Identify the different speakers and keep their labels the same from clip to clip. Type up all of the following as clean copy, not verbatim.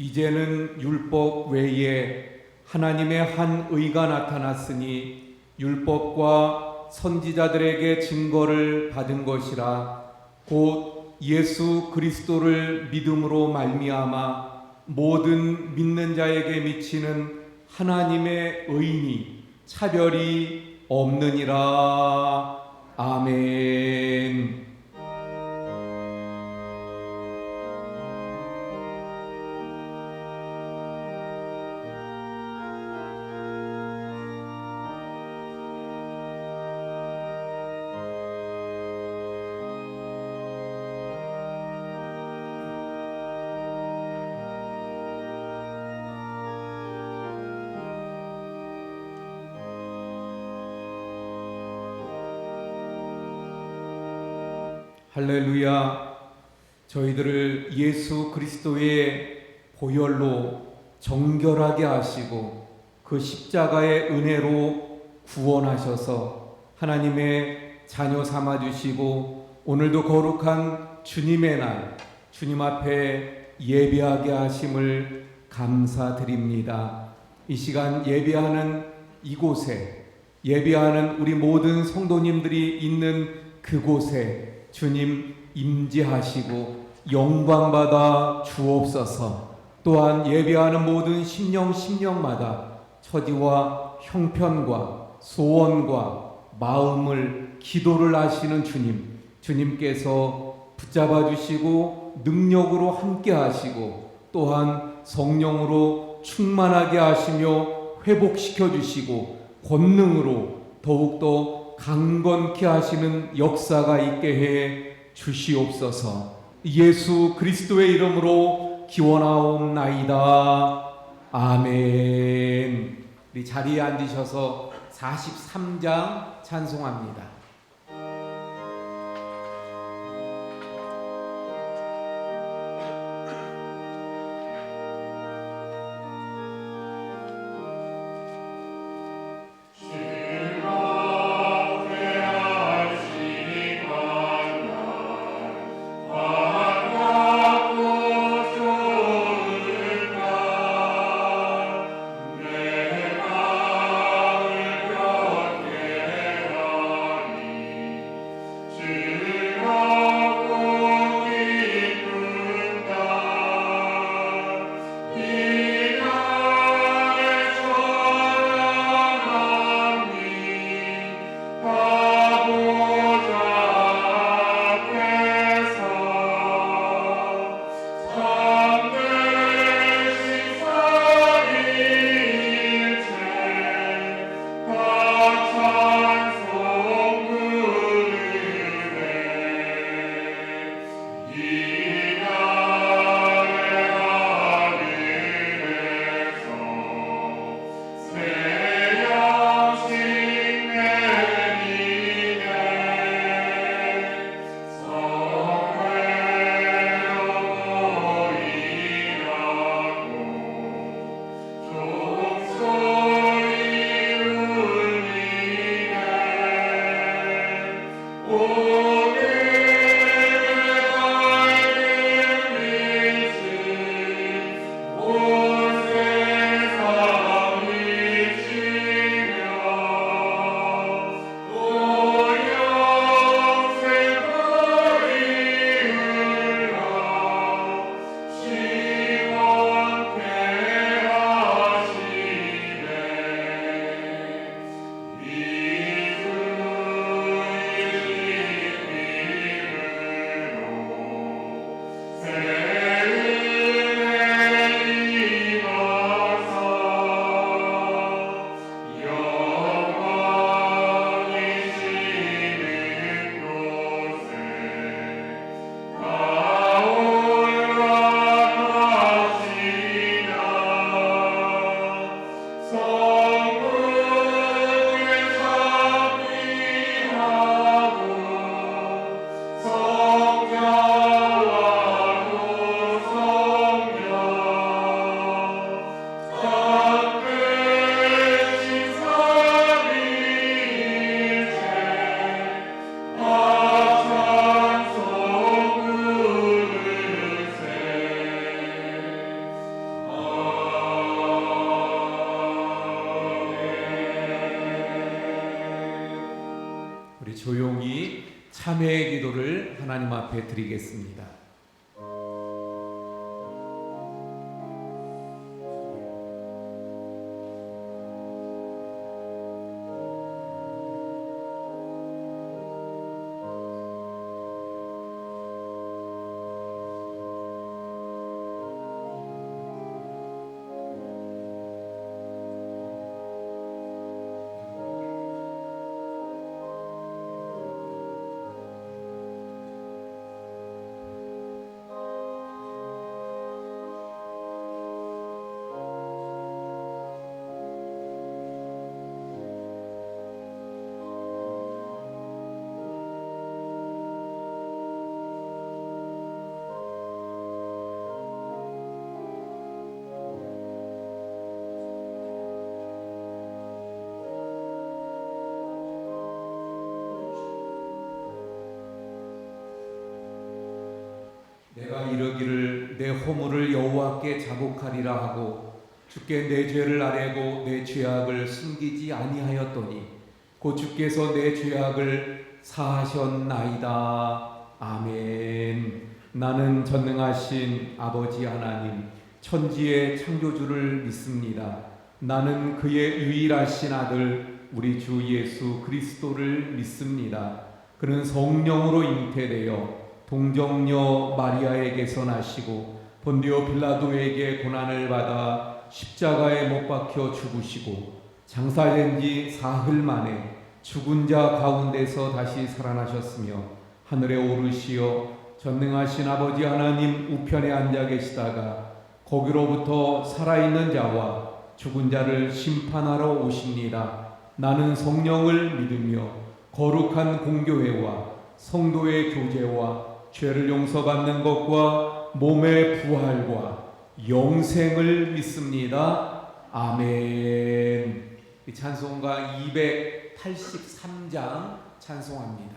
Speaker 1: 이제는 율법 외에 하나님의 한 의가 나타났으니 율법과 선지자들에게 증거를 받은 것이라. 곧 예수 그리스도를 믿음으로 말미암아 모든 믿는 자에게 미치는 하나님의 의니 차별이 없느니라. 아멘. 할렐루야. 저희들을 예수 그리스도의 보혈로 정결하게 하시고 그 십자가의 은혜로 구원하셔서 하나님의 자녀 삼아주시고 오늘도 거룩한 주님의 날 주님 앞에 예배하게 하심을 감사드립니다. 이 시간 예배하는 이곳에, 예배하는 우리 모든 성도님들이 있는 그곳에 주님 임재하시고 영광받아 주옵소서. 또한 예배하는 모든 심령마다 처지와 형편과 소원과 마음을 기도를 하시는 주님께서 붙잡아 주시고 능력으로 함께 하시고 또한 성령으로 충만하게 하시며 회복시켜 주시고 권능으로 더욱더 강건케 하시는 역사가 있게 해 주시옵소서. 예수 그리스도의 이름으로 기원하옵나이다. 아멘. 우리 자리에 앉으셔서 43장 찬송합니다. 참회의 기도를 하나님 앞에 드리겠습니다. 내가 이르기를 내 허물을 여호와께 자복하리라 하고 주께 내 죄를 아뢰고 내 죄악을 숨기지 아니하였더니 곧 주께서 내 죄악을 사하셨나이다. 아멘. 나는 전능하신 아버지 하나님 천지의 창조주를 믿습니다. 나는 그의 유일하신 아들 우리 주 예수 그리스도를 믿습니다. 그는 성령으로 잉태되어 동정녀 마리아에게서 나시고 본디오 빌라도에게 고난을 받아 십자가에 못 박혀 죽으시고 장사된 지 사흘 만에 죽은 자 가운데서 다시 살아나셨으며 하늘에 오르시어 전능하신 아버지 하나님 우편에 앉아 계시다가 거기로부터 살아있는 자와 죽은 자를 심판하러 오십니다. 나는 성령을 믿으며 거룩한 공교회와 성도의 교제와 죄를 용서받는 것과 몸의 부활과 영생을 믿습니다. 아멘. 찬송가 283장 찬송합니다.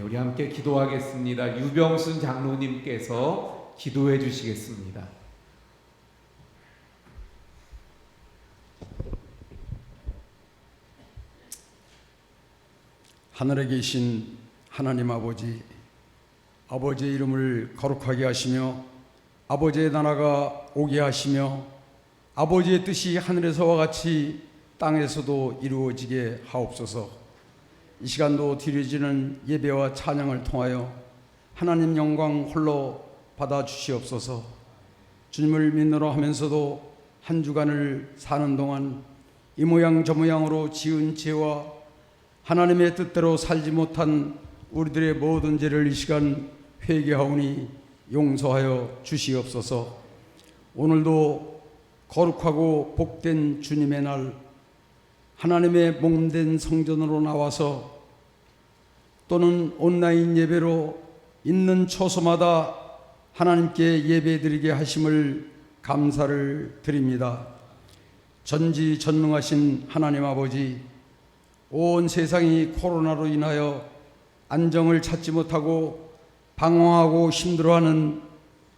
Speaker 1: 우리 함께 기도하겠습니다. 유병순 장로님께서 기도해 주시겠습니다.
Speaker 2: 하늘에 계신 하나님 아버지, 아버지의 이름을 거룩하게 하시며 아버지의 나라가 오게 하시며 아버지의 뜻이 하늘에서와 같이 땅에서도 이루어지게 하옵소서. 이 시간도 드려지는 예배와 찬양을 통하여 하나님 영광 홀로 받아 주시옵소서. 주님을 믿노라 하면서도 한 주간을 사는 동안 이 모양 저 모양으로 지은 죄와 하나님의 뜻대로 살지 못한 우리들의 모든 죄를 이 시간 회개하오니 용서하여 주시옵소서. 오늘도 거룩하고 복된 주님의 날, 하나님의 몸된 성전으로 나와서 또는 온라인 예배로 있는 처소마다 하나님께 예배드리게 하심을 감사를 드립니다. 전지전능하신 하나님 아버지, 온 세상이 코로나로 인하여 안정을 찾지 못하고 방황하고 힘들어하는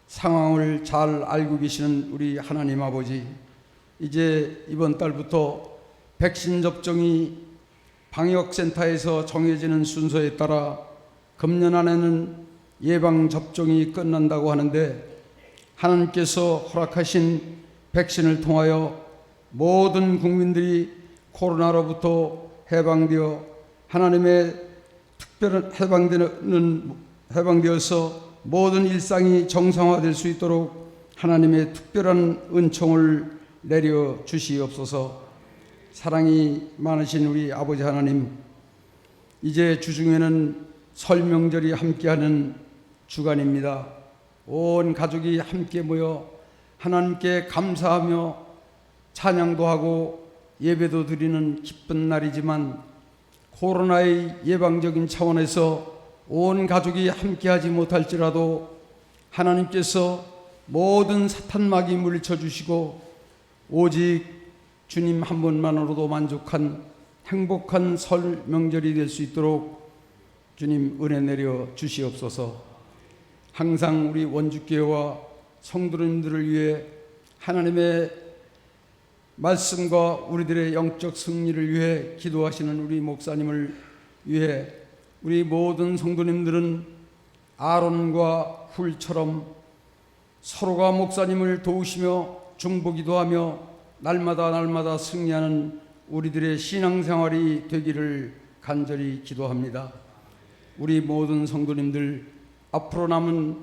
Speaker 2: 상황을 잘 알고 계시는 우리 하나님 아버지, 이제 이번 달부터 백신 접종이 방역센터에서 정해지는 순서에 따라 금년 안에는 예방접종이 끝난다고 하는데, 하나님께서 허락하신 백신을 통하여 모든 국민들이 코로나로부터 해방되어 하나님의 특별한 해방되어서 모든 일상이 정상화될 수 있도록 하나님의 특별한 은총을 내려 주시옵소서. 사랑이 많으신 우리 아버지 하나님, 이제 주중에는 설 명절이 함께하는 주간입니다. 온 가족이 함께 모여 하나님께 감사하며 찬양도 하고 예배도 드리는 기쁜 날이지만, 코로나의 예방적인 차원에서 온 가족이 함께하지 못할지라도 하나님께서 모든 사탄마귀 물리쳐 주시고 오직 주님 한 분만으로도 만족한 행복한 설 명절이 될 수 있도록 주님 은혜 내려 주시옵소서. 항상 우리 원주교회와 성도님들을 위해 하나님의 말씀과 우리들의 영적 승리를 위해 기도하시는 우리 목사님을 위해 우리 모든 성도님들은 아론과 훌처럼 서로가 목사님을 도우시며 중보기도 하며 날마다 승리하는 우리들의 신앙생활이 되기를 간절히 기도합니다. 우리 모든 성도님들 앞으로 남은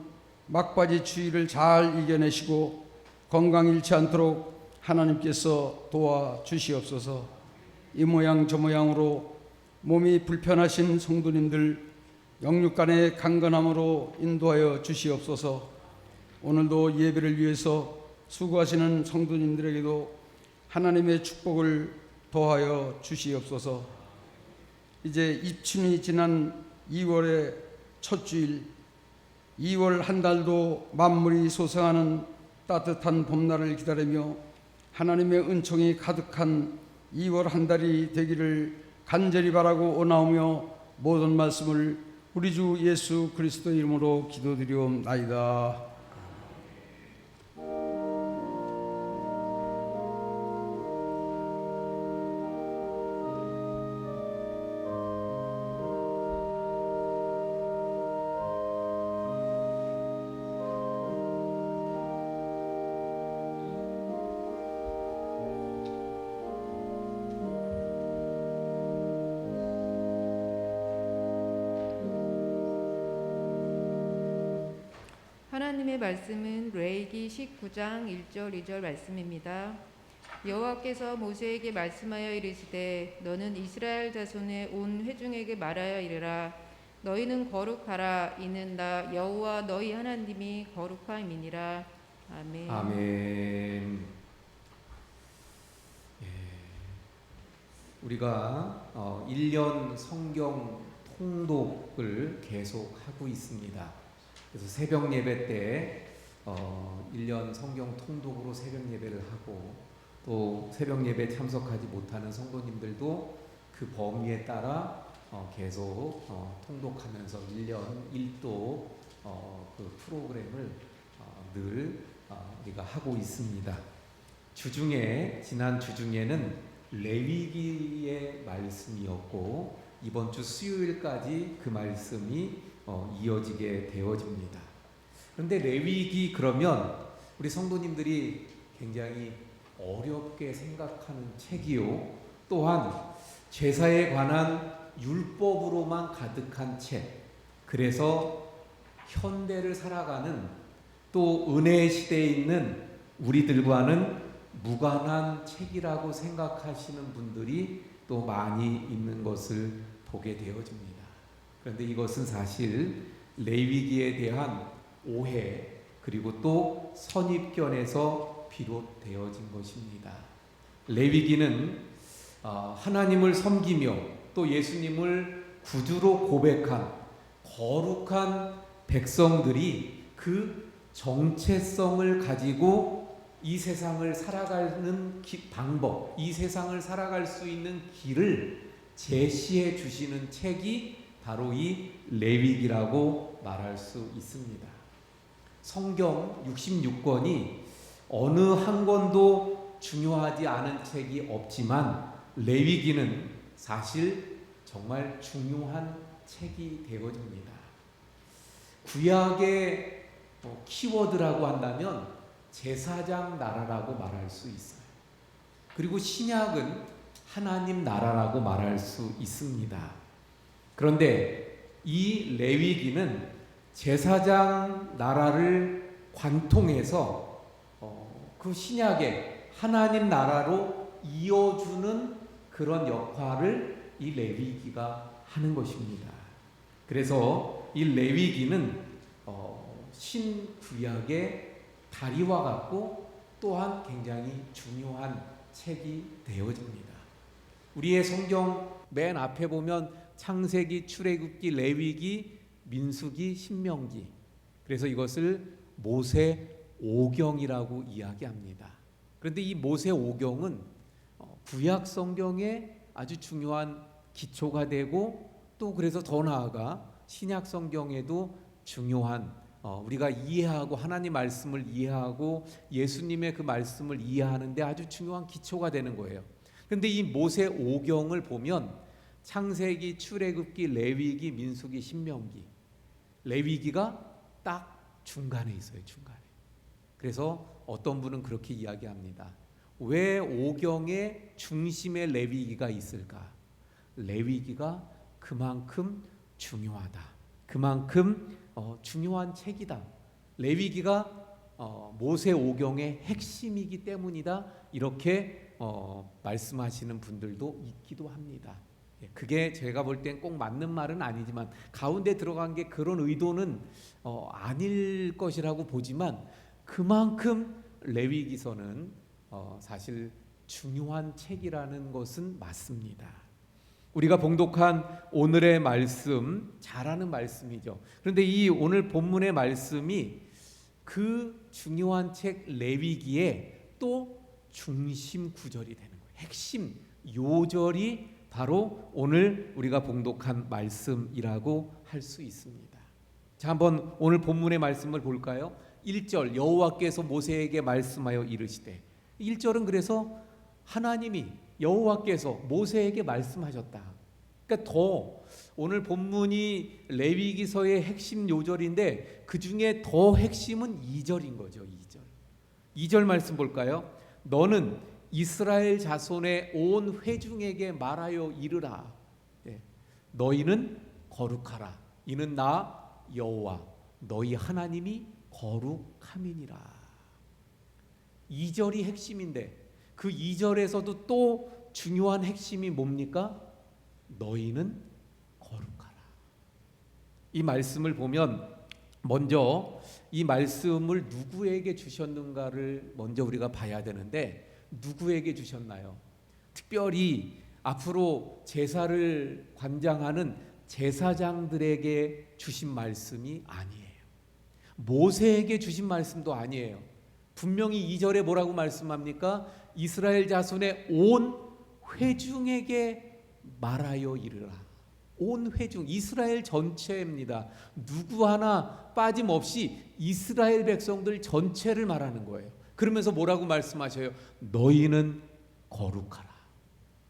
Speaker 2: 막바지 추위를 잘 이겨내시고 건강 잃지 않도록 하나님께서 도와주시옵소서. 이 모양 저 모양으로 몸이 불편하신 성도님들 영육간의 강건함으로 인도하여 주시옵소서. 오늘도 예배를 위해서 수고하시는 성도님들에게도 하나님의 축복을 더하여 주시옵소서. 이제 입춘이 지난 2월의 첫 주일, 2월 한 달도 만물이 소생하는 따뜻한 봄날을 기다리며 하나님의 은총이 가득한 2월 한 달이 되기를 간절히 바라고 원하오며 모든 말씀을 우리 주 예수 그리스도 이름으로 기도드리옵나이다.
Speaker 3: 하나님의 말씀은 레위기 19장 1절 2절 말씀입니다. 여호와께서 모세에게 말씀하여 이르시되 너는 이스라엘 자손의 온 회중에게 말하여 이르라. 너희는 거룩하라. 이는 나 여호와 너희 하나님이 거룩함이니라. 아멘.
Speaker 1: 아멘. 우리가 1년 성경 통독을 계속하고 있습니다. 그래서 새벽 예배 때 1년 성경 통독으로 새벽 예배를 하고, 또 새벽 예배 참석하지 못하는 성도님들도 그 범위에 따라 계속 통독하면서 1년 1도 그 프로그램을 늘 우리가 하고 있습니다. 지난 주중에는 레위기의 말씀이었고 이번 주 수요일까지 그 말씀이 이어지게 되어집니다. 그런데 레위기 그러면 우리 성도님들이 굉장히 어렵게 생각하는 책이요, 또한 제사에 관한 율법으로만 가득한 책, 그래서 현대를 살아가는 또 은혜의 시대에 있는 우리들과는 무관한 책이라고 생각하시는 분들이 또 많이 있는 것을 보게 되어집니다. 그런데 이것은 사실 레위기에 대한 오해 그리고 또 선입견에서 비롯되어진 것입니다. 레위기는 하나님을 섬기며 또 예수님을 구주로 고백한 거룩한 백성들이 그 정체성을 가지고 이 세상을 살아가는 방법, 이 세상을 살아갈 수 있는 길을 제시해 주시는 책이 바로 이 레위기라고 말할 수 있습니다. 성경 66권이 어느 한 권도 중요하지 않은 책이 없지만 레위기는 사실 정말 중요한 책이 되어집니다. 구약의 키워드라고 한다면 제사장 나라라고 말할 수 있어요. 그리고 신약은 하나님 나라라고 말할 수 있습니다. 그런데 이 레위기는 제사장 나라를 관통해서 그 신약의 하나님 나라로 이어주는 그런 역할을 이 레위기가 하는 것입니다. 그래서 이 레위기는 신구약의 다리와 같고 또한 굉장히 중요한 책이 되어집니다. 우리의 성경 맨 앞에 보면 창세기, 출애굽기, 레위기, 민수기, 신명기, 그래서 이것을 모세 오경이라고 이야기합니다. 그런데 이 모세 오경은 구약 성경의 아주 중요한 기초가 되고 또 그래서 더 나아가 신약 성경에도 중요한 우리가 이해하고 하나님 말씀을 이해하고 예수님의 그 말씀을 이해하는 데 아주 중요한 기초가 되는 거예요. 그런데 이 모세 오경을 보면 창세기, 출애굽기, 레위기, 민수기, 신명기, 레위기가 딱 중간에 있어요. 중간에. 그래서 어떤 분은 그렇게 이야기합니다. 왜 오경의 중심에 레위기가 있을까? 레위기가 그만큼 중요하다. 그만큼 중요한 책이다. 레위기가 모세 오경의 핵심이기 때문이다. 이렇게 말씀하시는 분들도 있기도 합니다. 그게 제가 볼 땐 꼭 맞는 말은 아니지만 가운데 들어간 게 그런 의도는 아닐 것이라고 보지만 그만큼 레위기서는 사실 중요한 책이라는 것은 맞습니다. 우리가 봉독한 오늘의 말씀 잘 아는 말씀이죠. 그런데 이 오늘 본문의 말씀이 그 중요한 책 레위기의 또 중심 구절이 되는 거예요. 핵심 요절이 바로 오늘 우리가 봉독한 말씀이라고 할 수 있습니다. 자, 한번 오늘 본문의 말씀을 볼까요? 1절 여호와께서 모세에게 말씀하여 이르시되, 1절은 그래서 하나님이 여호와께서 모세에게 말씀하셨다. 그러니까 더 오늘 본문이 레위기서의 핵심 요절인데 그 중에 더 핵심은 2절인 거죠. 2절 말씀 볼까요? 너는 이스라엘 자손의 온 회중에게 말하여 이르라. 너희는 거룩하라. 이는 나 여호와 너희 하나님이 거룩함이니라. 2절이 핵심인데 그 2절에서도 또 중요한 핵심이 뭡니까? 너희는 거룩하라. 이 말씀을 보면 먼저 이 말씀을 누구에게 주셨는가를 먼저 우리가 봐야 되는데 누구에게 주셨나요? 특별히 앞으로 제사를 관장하는 제사장들에게 주신 말씀이 아니에요. 모세에게 주신 말씀도 아니에요. 분명히 2절에 뭐라고 말씀합니까? 이스라엘 자손의 온 회중에게 말하여 이르라. 온 회중 이스라엘 전체입니다. 누구 하나 빠짐없이 이스라엘 백성들 전체를 말하는 거예요. 그러면서 뭐라고 말씀하셔요? 너희는 거룩하라.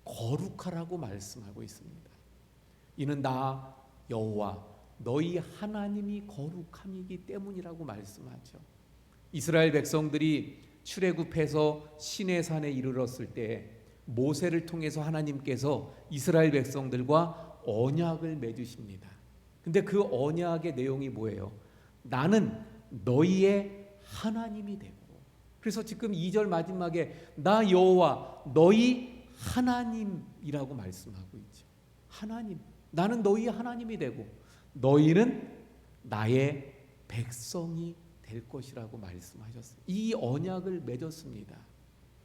Speaker 1: 거룩하라고 말씀하고 있습니다. 이는 나 여호와 너희 하나님이 거룩함이기 때문이라고 말씀하죠. 이스라엘 백성들이 출애굽해서 시내산에 이르렀을 때 모세를 통해서 하나님께서 이스라엘 백성들과 언약을 맺으십니다. 근데 그 언약의 내용이 뭐예요? 나는 너희의 하나님이 되고. 그래서 지금 2절 마지막에 나 여호와 너희 하나님이라고 말씀하고 있죠. 하나님, 나는 너희의 하나님이 되고 너희는 나의 백성이 될 것이라고 말씀하셨어요. 이 언약을 맺었습니다.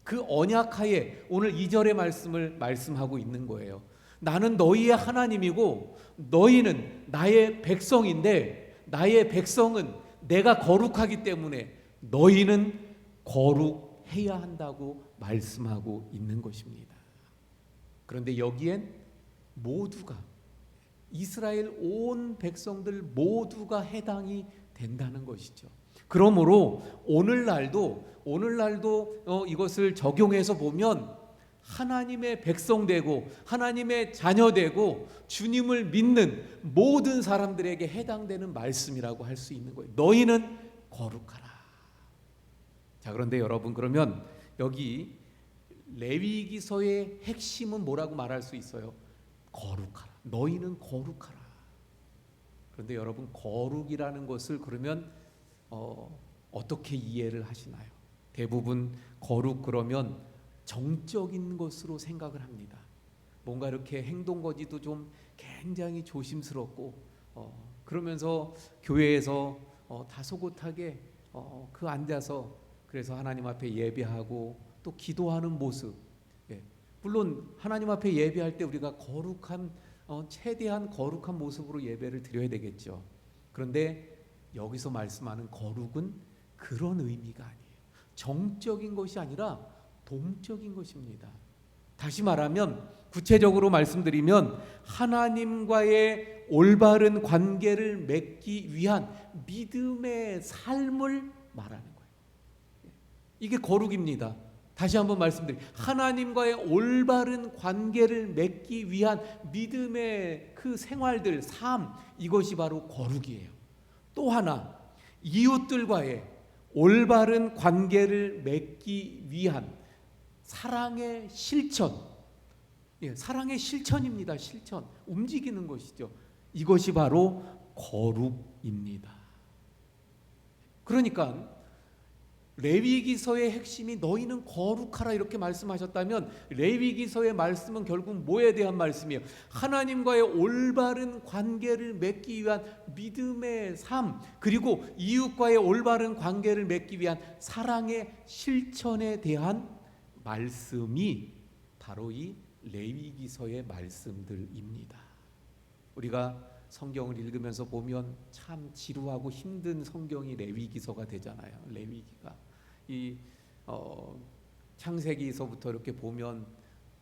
Speaker 1: 그 언약하에 오늘 2절의 말씀을 말씀하고 있는 거예요. 나는 너희의 하나님이고 너희는 나의 백성인데 나의 백성은 내가 거룩하기 때문에 너희는 거룩해야 한다고 말씀하고 있는 것입니다. 그런데 여기엔 모두가 이스라엘 온 백성들 모두가 해당이 된다는 것이죠. 그러므로 오늘날도 이것을 적용해서 보면 하나님의 백성 되고 하나님의 자녀 되고 주님을 믿는 모든 사람들에게 해당되는 말씀이라고 할 수 있는 거예요. 너희는 거룩하라. 자, 그런데 여러분, 그러면 여기 레위기서의 핵심은 뭐라고 말할 수 있어요? 거룩하라. 너희는 거룩하라. 그런데 여러분, 거룩이라는 것을 그러면 어떻게 이해를 하시나요? 대부분 거룩 그러면 정적인 것으로 생각을 합니다. 뭔가 이렇게 행동 거지도 좀 굉장히 조심스럽고 그러면서 교회에서 다소곳하게 그 앉아서 그래서 하나님 앞에 예배하고 또 기도하는 모습. 물론 하나님 앞에 예배할 때 우리가 거룩한 최대한 거룩한 모습으로 예배를 드려야 되겠죠. 그런데 여기서 말씀하는 거룩은 그런 의미가 아니에요. 정적인 것이 아니라 동적인 것입니다. 다시 말하면 구체적으로 말씀드리면 하나님과의 올바른 관계를 맺기 위한 믿음의 삶을 말하는 거예요. 이게 거룩입니다. 다시 한번 말씀드립니다. 하나님과의 올바른 관계를 맺기 위한 믿음의 그 생활들, 삶, 이것이 바로 거룩이에요. 또 하나, 이웃들과의 올바른 관계를 맺기 위한 사랑의 실천, 사랑의 실천입니다. 실천, 움직이는 것이죠. 이것이 바로 거룩입니다. 그러니까 레위기서의 핵심이 너희는 거룩하라 이렇게 말씀하셨다면 레위기서의 말씀은 결국 뭐에 대한 말씀이에요? 하나님과의 올바른 관계를 맺기 위한 믿음의 삶, 그리고 이웃과의 올바른 관계를 맺기 위한 사랑의 실천에 대한 말씀이 바로 이 레위기서의 말씀들입니다. 우리가 성경을 읽으면서 보면 참 지루하고 힘든 성경이 레위기서가 되잖아요. 레위기가 창세기서부터 이렇게 보면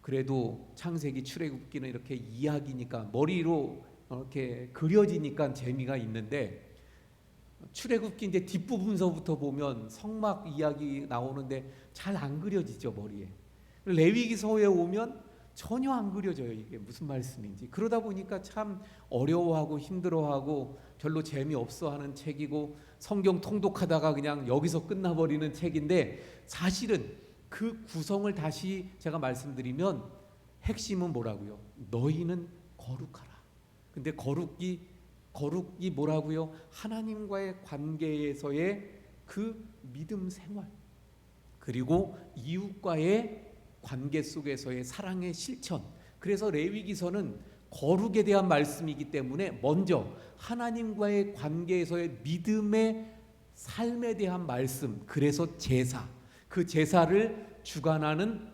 Speaker 1: 그래도 창세기, 출애굽기는 이렇게 이야기니까 머리로 이렇게 그려지니까 재미가 있는데 출애굽기 이제 뒷부분서부터 보면 성막 이야기 나오는데 잘 안 그려지죠, 머리에. 레위기서에 오면 전혀 안 그려져요. 이게 무슨 말씀인지. 그러다 보니까 참 어려워하고 힘들어하고 별로 재미없어 하는 책이고 성경 통독하다가 그냥 여기서 끝나버리는 책인데 사실은 그 구성을 다시 제가 말씀드리면 핵심은 뭐라고요? 너희는 거룩하라. 근데 거룩이 뭐라고요? 하나님과의 관계에서의 그 믿음 생활, 그리고 이웃과의 관계 속에서의 사랑의 실천. 그래서 레위기서는 거룩에 대한 말씀이기 때문에 먼저 하나님과의 관계에서의 믿음의 삶에 대한 말씀, 그래서 제사, 그 제사를 주관하는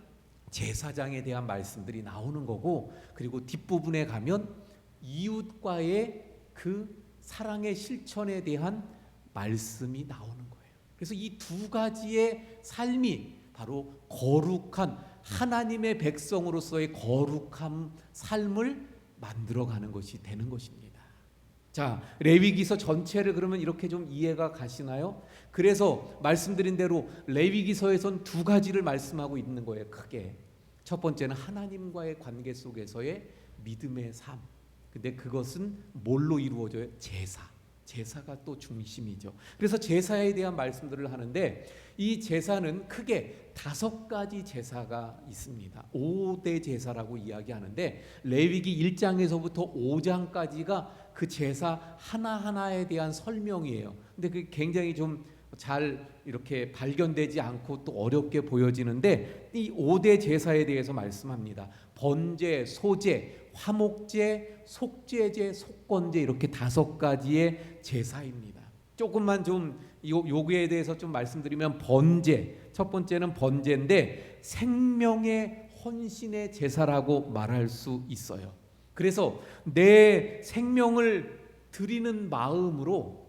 Speaker 1: 제사장에 대한 말씀들이 나오는 거고, 그리고 뒷부분에 가면 이웃과의 그 사랑의 실천에 대한 말씀이 나오는 거예요. 그래서 이 두 가지의 삶이 바로 거룩한 하나님의 백성으로서의 거룩한 삶을 만들어가는 것이 되는 것입니다. 자, 레위기서 전체를 그러면 이렇게 좀 이해가 가시나요? 그래서 말씀드린 대로 레위기서에선 두 가지를 말씀하고 있는 거예요. 크게. 첫 번째는 하나님과의 관계 속에서의 믿음의 삶. 근데 그것은 뭘로 이루어져요? 제사가 또 중심이죠. 그래서 제사에 대한 말씀들을 하는데 이 제사는 크게 5가지 제사가 있습니다. 5대 제사라고 이야기하는데 레위기 1장에서부터 5장까지가 그 제사 하나하나에 대한 설명이에요. 근데 그게 굉장히 좀 잘 이렇게 발견되지 않고 또 어렵게 보여지는데 이 5대 제사에 대해서 말씀합니다. 번제, 소제, 화목제, 속죄제, 속건제 이렇게 5가지의 제사입니다. 조금만 좀 요구에 대해서 좀 말씀드리면 번제, 첫 번째는 번제인데 생명의 헌신의 제사라고 말할 수 있어요. 그래서 내 생명을 드리는 마음으로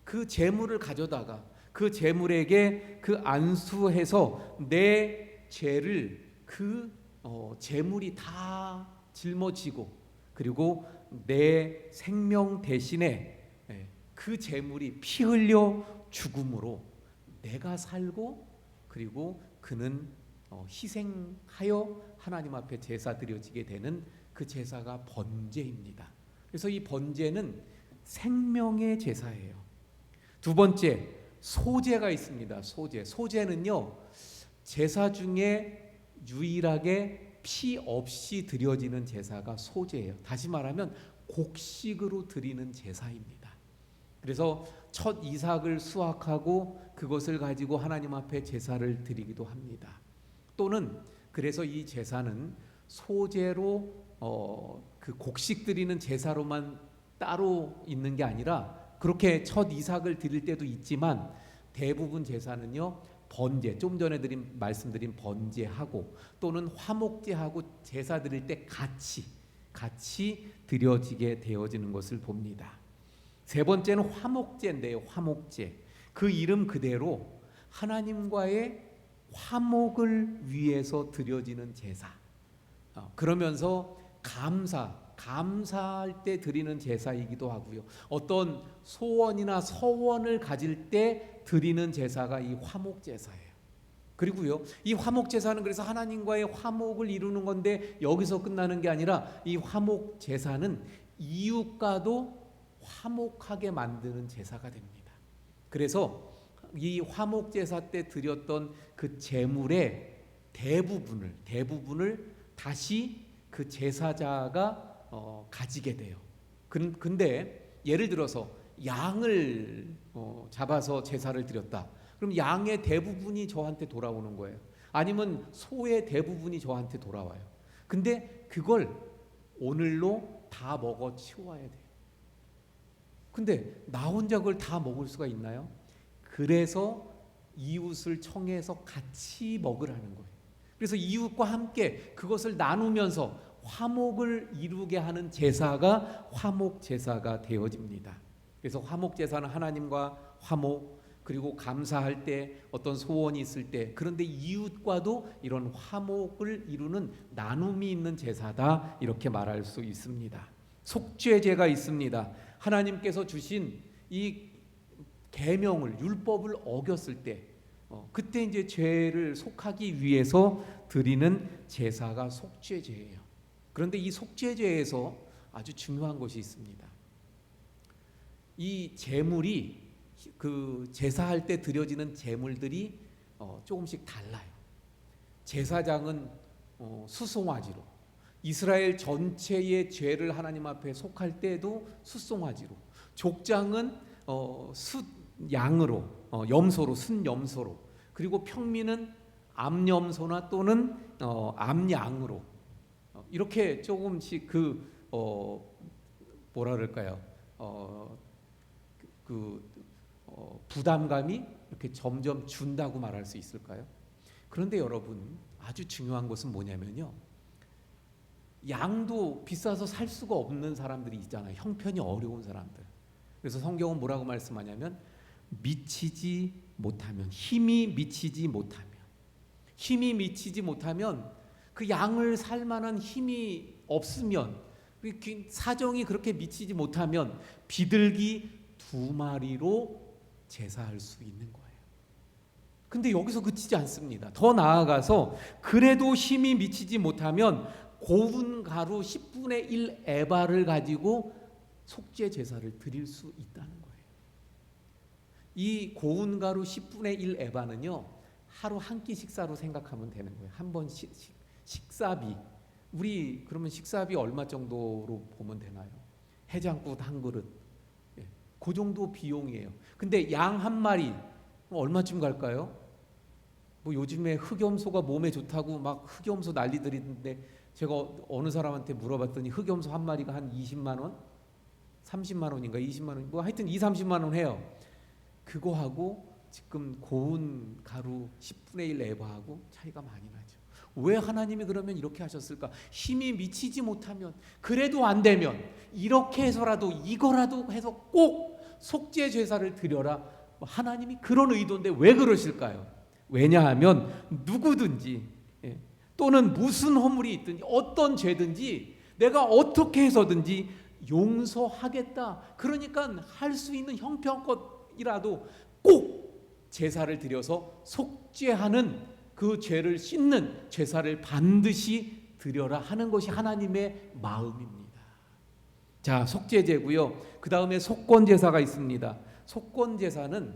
Speaker 1: 그 제물을 가져다가 그 제물에게 그 안수해서 내 죄를 그 제물이 다 짊어지고 그리고 내 생명 대신에 그 제물이 피 흘려 죽음으로 내가 살고 그리고 그는 희생하여 하나님 앞에 제사 드려지게 되는 그 제사가 번제입니다. 그래서 이 번제는 생명의 제사예요. 두 번째 소제가 있습니다. 소제는요 제사 중에 유일하게 피 없이 드려지는 제사가 소제예요. 다시 말하면 곡식으로 드리는 제사입니다. 그래서 첫 이삭을 수확하고 그것을 가지고 하나님 앞에 제사를 드리기도 합니다. 또는 그래서 이 제사는 소제로 그 곡식 드리는 제사로만 따로 있는 게 아니라 그렇게 첫 이삭을 드릴 때도 있지만 대부분 제사는요 번제, 좀 전에 말씀드린 번제하고 또는 화목제하고 제사 드릴 때 같이 드려지게 되어지는 것을 봅니다. 세 번째는 화목제인데요. 화목제. 그 이름 그대로 하나님과의 화목을 위해서 드려지는 제사. 그러면서 감사할 때 드리는 제사이기도 하고요. 어떤 소원이나 서원을 가질 때 드리는 제사가 이 화목제사예요. 그리고요, 이 화목제사는 그래서 하나님과의 화목을 이루는 건데 여기서 끝나는 게 아니라 이 화목제사는 이웃과도 화목하게 만드는 제사가 됩니다. 그래서 이 화목제사 때 드렸던 그 제물의 대부분을 다시 그 제사자가 가지게 돼요. 근데 예를 들어서 양을 잡아서 제사를 드렸다. 그럼 양의 대부분이 저한테 돌아오는 거예요. 아니면 소의 대부분이 저한테 돌아와요. 근데 그걸 오늘로 다 먹어 치워야 돼요. 근데 나 혼자 그걸 다 먹을 수가 있나요? 그래서 이웃을 청해서 같이 먹으라는 거예요. 그래서 이웃과 함께 그것을 나누면서 화목을 이루게 하는 제사가 화목제사가 되어집니다. 그래서 화목제사는 하나님과 화목, 그리고 감사할 때 어떤 소원이 있을 때, 그런데 이웃과도 이런 화목을 이루는 나눔이 있는 제사다, 이렇게 말할 수 있습니다. 속죄제가 있습니다. 하나님께서 주신 이 계명을, 율법을 어겼을 때 그때 이제 죄를 속하기 위해서 드리는 제사가 속죄제예요. 그런데 이 속죄제에서 아주 중요한 것이 있습니다. 이 제물이 그 제사할 때 드려지는 제물들이 조금씩 달라요. 제사장은 수송아지로, 이스라엘 전체의 죄를 하나님 앞에 속할 때도 수송아지로, 족장은 숫양으로, 염소로, 순염소로, 그리고 평민은 암염소나 또는 암양으로, 이렇게 조금씩 뭐라 그럴까요? 부담감이 이렇게 점점 준다고 말할 수 있을까요? 그런데 여러분, 아주 중요한 것은 뭐냐면요, 양도 비싸서 살 수가 없는 사람들이 있잖아요. 형편이 어려운 사람들. 그래서 성경은 뭐라고 말씀하냐면 미치지 못하면, 힘이 미치지 못하면 그 양을 살 만한 힘이 없으면 사정이 그렇게 미치지 못하면 비둘기 2마리로 제사할 수 있는 거예요. 근데 여기서 그치지 않습니다. 더 나아가서 그래도 힘이 미치지 못하면 고운 가루 10분의 1 에바를 가지고 속죄 제사를 드릴 수 있다는 거예요. 이 고운 가루 10분의 1 에바는요, 하루 한 끼 식사로 생각하면 되는 거예요. 한 번 식사비. 우리 그러면 식사비 얼마 정도로 보면 되나요? 해장국 한 그릇. 그 정도 비용이에요. 근데 양 한 마리 얼마쯤 갈까요? 뭐 요즘에 흑염소가 몸에 좋다고 막 흑염소 난리들이는데, 제가 어느 사람한테 물어봤더니 흑염소 한 마리가 한 20만 원? 30만 원인가 20만 원? 뭐 하여튼 2, 30만 원 해요. 그거하고 지금 고운 가루 10분의 1 에바하고 차이가 많이 나죠. 왜 하나님이 그러면 이렇게 하셨을까? 힘이 미치지 못하면, 그래도 안 되면 이렇게 해서라도, 이거라도 해서 꼭 속죄 제사를 드려라. 하나님이 그런 의도인데 왜 그러실까요? 왜냐하면 누구든지 또는 무슨 허물이 있든지 어떤 죄든지 내가 어떻게 해서든지 용서하겠다. 그러니까 할 수 있는 형편껏이라도 꼭 제사를 드려서 속죄하는, 그 죄를 씻는 제사를 반드시 드려라 하는 것이 하나님의 마음입니다. 자, 속죄제고요. 그 다음에 속건제사가 있습니다. 속건제사는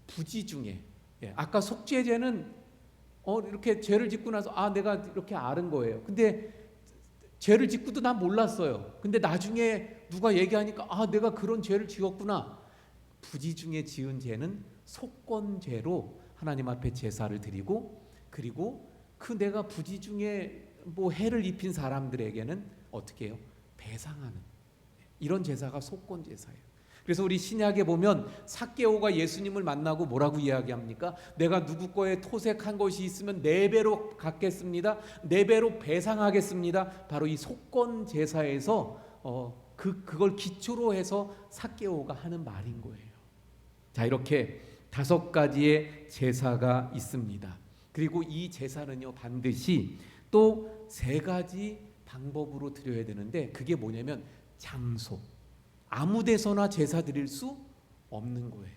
Speaker 1: 부지 중에, 아까 속죄제는 이렇게 죄를 짓고 나서 내가 이렇게 앓은 거예요. 근데 죄를 짓고도 난 몰랐어요. 근데 나중에 누가 얘기하니까 내가 그런 죄를 지었구나. 부지 중에 지은 죄는 속건죄로 하나님 앞에 제사를 드리고, 그리고 그 내가 부지 중에 뭐 해를 입힌 사람들에게는 어떻게 해요? 배상하는, 이런 제사가 속건제사예요. 그래서 우리 신약에 보면 삭개오가 예수님을 만나고 뭐라고 이야기합니까? 내가 누구 거에 토색한 것이 있으면 4배로 갚겠습니다. 4배로 배상하겠습니다. 바로 이 속건제사에서 그걸 기초로 해서 삭개오가 하는 말인 거예요. 자, 이렇게 5가지의 제사가 있습니다. 그리고 이 제사는요, 반드시 또 3가지 방법으로 드려야 되는데, 그게 뭐냐면 장소. 아무 데서나 제사 드릴 수 없는 거예요.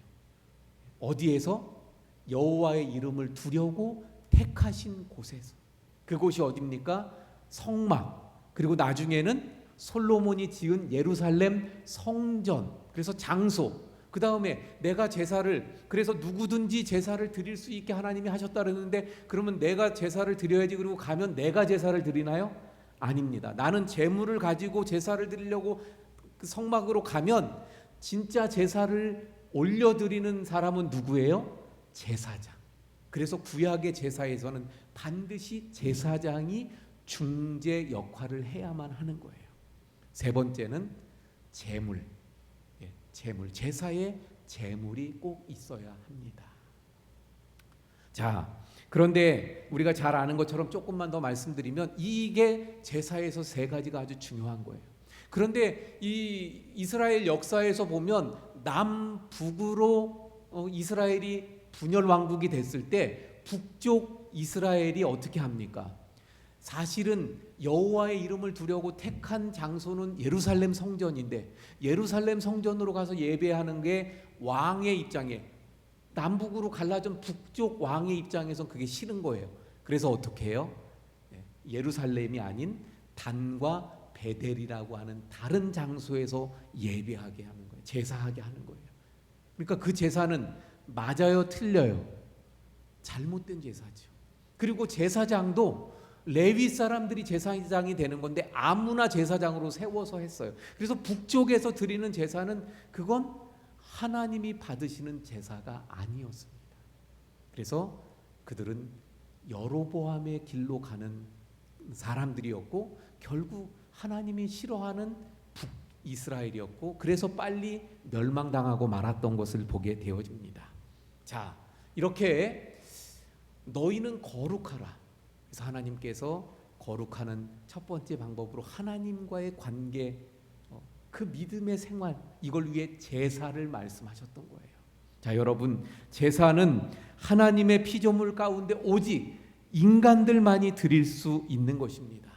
Speaker 1: 어디에서? 여호와의 이름을 두려고 택하신 곳에서. 그곳이 어디입니까? 성막. 그리고 나중에는 솔로몬이 지은 예루살렘 성전. 그래서 장소. 그 다음에 내가 제사를, 그래서 누구든지 제사를 드릴 수 있게 하나님이 하셨다 그러는데, 그러면 내가 제사를 드려야지. 그리고 가면 내가 제사를 드리나요? 아닙니다. 나는 제물을 가지고 제사를 드리려고 그 성막으로 가면 진짜 제사를 올려드리는 사람은 누구예요? 제사장. 그래서 구약의 제사에서는 반드시 제사장이 중재 역할을 해야만 하는 거예요. 3번째는 제물. 제물. 제사에 제물이 꼭 있어야 합니다. 자, 그런데 우리가 잘 아는 것처럼 조금만 더 말씀드리면, 이게 제사에서 3가지가 아주 중요한 거예요. 그런데 이 이스라엘 역사에서 보면 남북으로 이스라엘이 분열 왕국이 됐을 때 북쪽 이스라엘이 어떻게 합니까? 사실은 여호와의 이름을 두려고 택한 장소는 예루살렘 성전인데, 예루살렘 성전으로 가서 예배하는 게 왕의 입장에, 남북으로 갈라진 북쪽 왕의 입장에선 그게 싫은 거예요. 그래서 어떻게 해요? 예루살렘이 아닌 단과 베델이라고 하는 다른 장소에서 예배하게 하는 거예요. 제사하게 하는 거예요. 그러니까 그 제사는 맞아요, 틀려요? 잘못된 제사죠. 그리고 제사장도 레위 사람들이 제사장이 되는 건데 아무나 제사장으로 세워서 했어요. 그래서 북쪽에서 드리는 제사는 그건 하나님이 받으시는 제사가 아니었습니다. 그래서 그들은 여로보암의 길로 가는 사람들이었고, 결국 하나님이 싫어하는 북이스라엘이었고, 그래서 빨리 멸망당하고 말았던 것을 보게 되어집니다. 자, 이렇게 너희는 거룩하라. 그래서 하나님께서 거룩하는 첫 번째 방법으로 하나님과의 관계, 그 믿음의 생활, 이걸 위해 제사를 말씀하셨던 거예요. 자, 여러분, 제사는 하나님의 피조물 가운데 오직 인간들만이 드릴 수 있는 것입니다.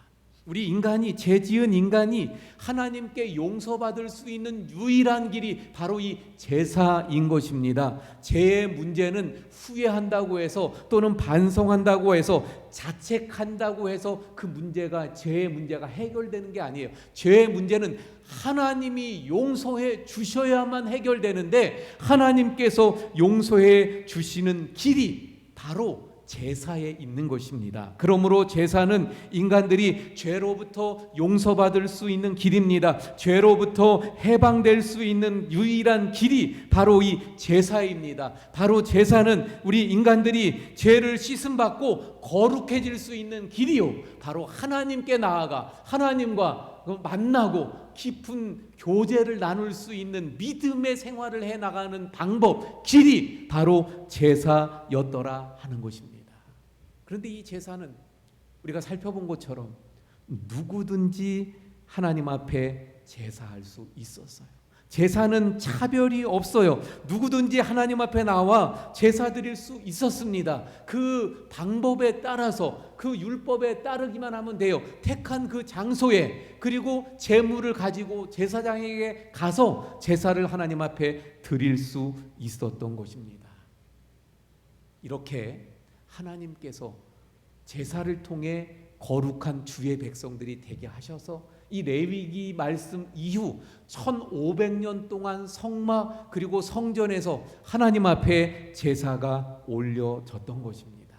Speaker 1: 우리 인간이, 죄 지은 인간이 하나님께 용서받을 수 있는 유일한 길이 바로 이 제사인 것입니다. 죄의 문제는 후회한다고 해서 또는 반성한다고 해서 자책한다고 해서 그 문제가, 죄의 문제가 해결되는 게 아니에요. 죄의 문제는 하나님이 용서해 주셔야만 해결되는데, 하나님께서 용서해 주시는 길이 바로 제사에 있는 것입니다. 그러므로 제사는 인간들이 죄로부터 용서받을 수 있는 길입니다. 죄로부터 해방될 수 있는 유일한 길이 바로 이 제사입니다. 바로 제사는 우리 인간들이 죄를 씻음받고 거룩해질 수 있는 길이요, 바로 하나님께 나아가 하나님과 만나고 깊은 교제를 나눌 수 있는 믿음의 생활을 해나가는 방법, 길이 바로 제사였더라 하는 것입니다. 그런데 이 제사는 우리가 살펴본 것처럼 누구든지 하나님 앞에 제사할 수 있었어요. 제사는 차별이 없어요. 누구든지 하나님 앞에 나와 제사 드릴 수 있었습니다. 그 방법에 따라서, 그 율법에 따르기만 하면 돼요. 택한 그 장소에, 그리고 제물을 가지고 제사장에게 가서 제사를 하나님 앞에 드릴 수 있었던 것입니다. 이렇게 하나님께서 제사를 통해 거룩한 주의 백성들이 되게 하셔서 이 레위기 말씀 이후 1500년 동안 성막 그리고 성전에서 하나님 앞에 제사가 올려졌던 것입니다.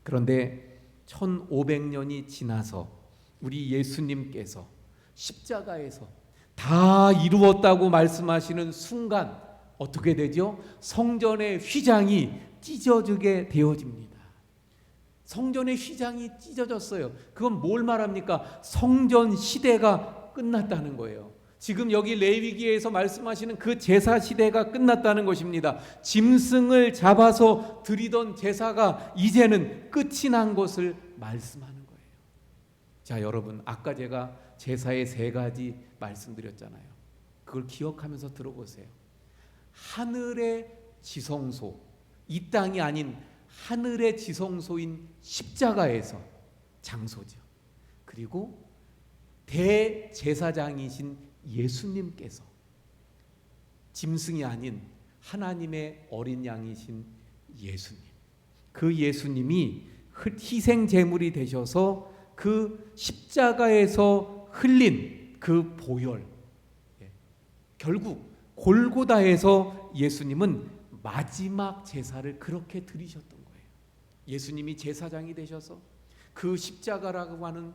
Speaker 1: 그런데 1500년이 지나서 우리 예수님께서 십자가에서 다 이루었다고 말씀하시는 순간 어떻게 되죠? 성전의 휘장이 찢어지게 되어집니다. 성전의 휘장이 찢어졌어요. 그건 뭘 말합니까? 성전 시대가 끝났다는 거예요. 지금 여기 레위기에서 말씀하시는 그 제사 시대가 끝났다는 것입니다. 짐승을 잡아서 드리던 제사가 이제는 끝이 난 것을 말씀하는 거예요. 자, 여러분, 아까 제가 제사의 3가지 말씀드렸잖아요. 그걸 기억하면서 들어보세요. 하늘의 지성소, 이 땅이 아닌 하늘의 지성소인 십자가에서 장소죠. 그리고 대제사장이신 예수님께서 짐승이 아닌 하나님의 어린 양이신 예수님, 그 예수님이 희생 제물이 되셔서 그 십자가에서 흘린 그 보혈, 결국 골고다에서 예수님은 마지막 제사를 그렇게 드리셨던 거예요. 예수님이 제사장이 되셔서 그 십자가라고 하는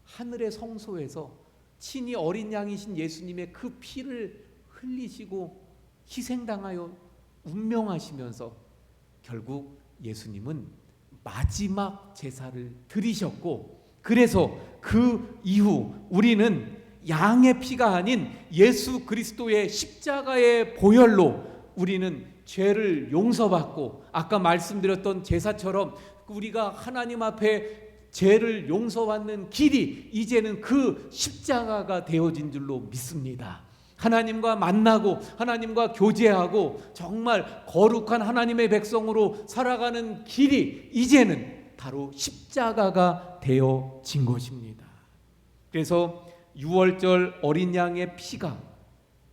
Speaker 1: 하늘의 성소에서 친히 어린 양이신 예수님의 그 피를 흘리시고 희생당하여 운명하시면서 결국 예수님은 마지막 제사를 드리셨고, 그래서 그 이후 우리는 양의 피가 아닌 예수 그리스도의 십자가의 보혈로 우리는 죄를 용서받고, 아까 말씀드렸던 제사처럼 우리가 하나님 앞에 죄를 용서받는 길이 이제는 그 십자가가 되어진 줄로 믿습니다. 하나님과 만나고 하나님과 교제하고 정말 거룩한 하나님의 백성으로 살아가는 길이 이제는 바로 십자가가 되어진 것입니다. 그래서 유월절 어린 양의 피가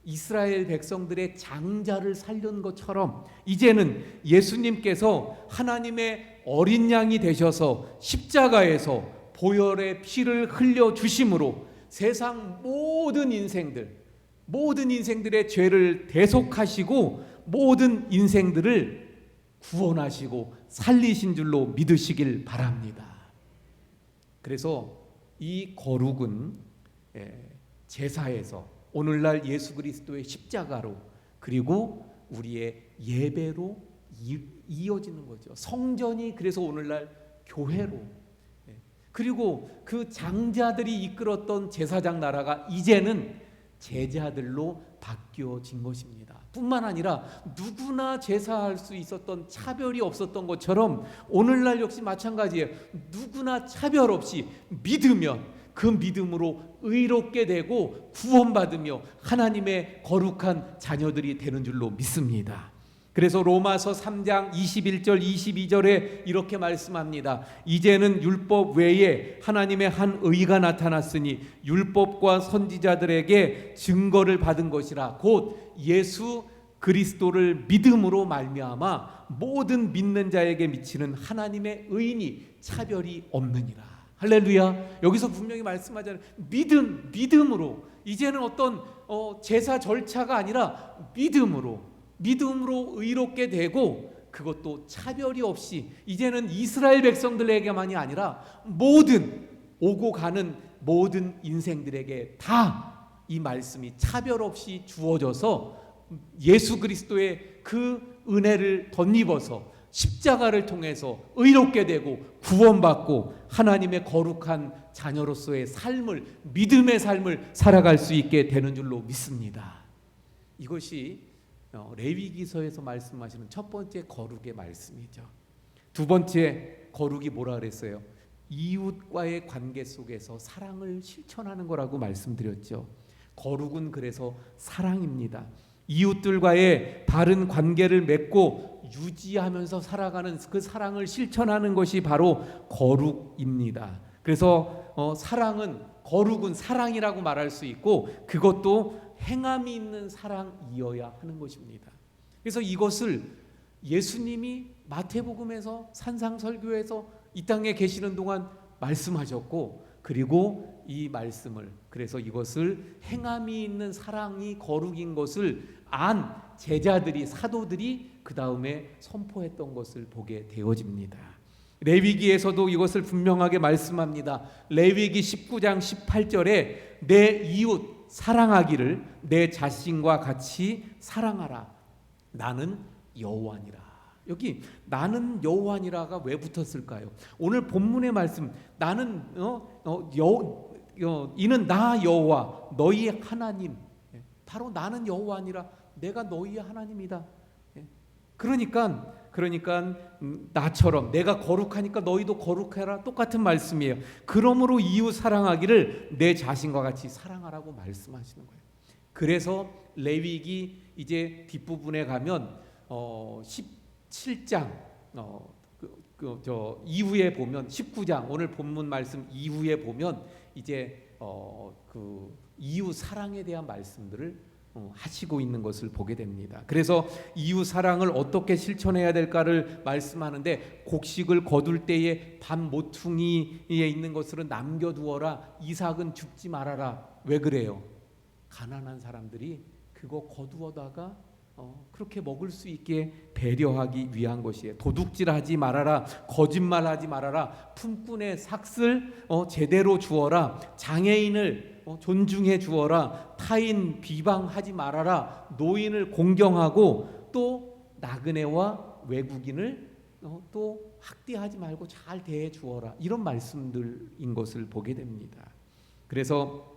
Speaker 1: 이스라엘 백성들의 장자를 살린 것처럼 이제는 예수님께서 하나님의 어린 양이 되셔서 십자가에서 보혈의 피를 흘려주심으로 세상 모든 인생들의 죄를 대속하시고 모든 인생들을 구원하시고 살리신 줄로 믿으시길 바랍니다. 그래서 이 거룩은 제사에서 오늘날 예수 그리스도의 십자가로, 그리고 우리의 예배로 이어지는 거죠. 성전이 그래서 오늘날 교회로, 그리고 그 장자들이 이끌었던 제사장 나라가 이제는 제자들로 바뀌어진 것입니다. 뿐만 아니라 누구나 제사할 수 있었던 차별이 없었던 것처럼 오늘날 역시 마찬가지예요. 누구나 차별 없이 믿으면 그 믿음으로 의롭게 되고 구원받으며 하나님의 거룩한 자녀들이 되는 줄로 믿습니다. 그래서 로마서 3장 21절 22절에 이렇게 말씀합니다. 이제는 율법 외에 하나님의 한 의가 나타났으니 율법과 선지자들에게 증거를 받은 것이라. 곧 예수 그리스도를 믿음으로 말미암아 모든 믿는 자에게 미치는 하나님의 의인이 차별이 없느니라. 할렐루야. 여기서 분명히 말씀하잖아요. 믿음으로. 이제는 어떤 제사 절차가 아니라 믿음으로 의롭게 되고, 그것도 차별이 없이 이제는 이스라엘 백성들에게만이 아니라 모든 오고 가는 모든 인생들에게 다 이 말씀이 차별 없이 주어져서 예수 그리스도의 그 은혜를 덧입어서 십자가를 통해서 의롭게 되고 구원받고 하나님의 거룩한 자녀로서의 삶을, 믿음의 삶을 살아갈 수 있게 되는 줄로 믿습니다. 이것이 레위기서에서 말씀하시는 첫 번째 거룩의 말씀이죠. 두 번째 거룩이 뭐라 그랬어요? 이웃과의 관계 속에서 사랑을 실천하는 거라고 말씀드렸죠. 거룩은 그래서 사랑입니다. 이웃들과의 바른 관계를 맺고 유지하면서 살아가는 그 사랑을 실천하는 것이 바로 거룩입니다. 그래서 거룩은 사랑이라고 말할 수 있고, 그것도 행함이 있는 사랑이어야 하는 것입니다. 그래서 이것을 예수님이 마태복음에서 산상설교에서 이 땅에 계시는 동안 말씀하셨고, 그리고 이 말씀을, 그래서 이것을 행함이 있는 사랑이 거룩인 것을 안 제자들이, 사도들이 그 다음에 선포했던 것을 보게 되어집니다. 레위기에서도 이것을 분명하게 말씀합니다. 레위기 19장 18절에 내 이웃 사랑하기를 내 자신과 같이 사랑하라. 나는 여호와니라. 여기 나는 여호와니라가 왜 붙었을까요? 오늘 본문의 말씀, 나는 이는 나 여호와 너희의 하나님, 바로 나는 여호와니라, 내가 너희의 하나님이다. 그러니까 나처럼 내가 거룩하니까 너희도 거룩해라, 똑같은 말씀이에요. 그러므로 이웃 사랑하기를 내 자신과 같이 사랑하라고 말씀하시는 거예요. 그래서 레위기 이제 뒷부분에 가면 17장 이후에 보면 19장 오늘 본문 말씀 이후에 보면 이제 그 이웃 사랑에 대한 말씀들을 하시고 있는 것을 보게 됩니다. 그래서 이웃 사랑을 어떻게 실천해야 될까를 말씀하는데, 곡식을 거둘 때에 밥 모퉁이에 있는 것을 남겨두어라. 이삭은 죽지 말아라. 왜 그래요? 가난한 사람들이 그거 거두어다가 그렇게 먹을 수 있게 배려하기 위한 것이에요. 도둑질하지 말아라. 거짓말하지 말아라. 품꾼의 삭슬 제대로 주어라. 장애인을 존중해 주어라. 타인 비방하지 말아라. 노인을 공경하고 또 나그네와 외국인을 또 학대하지 말고 잘 대해 주어라. 이런 말씀들인 것을 보게 됩니다. 그래서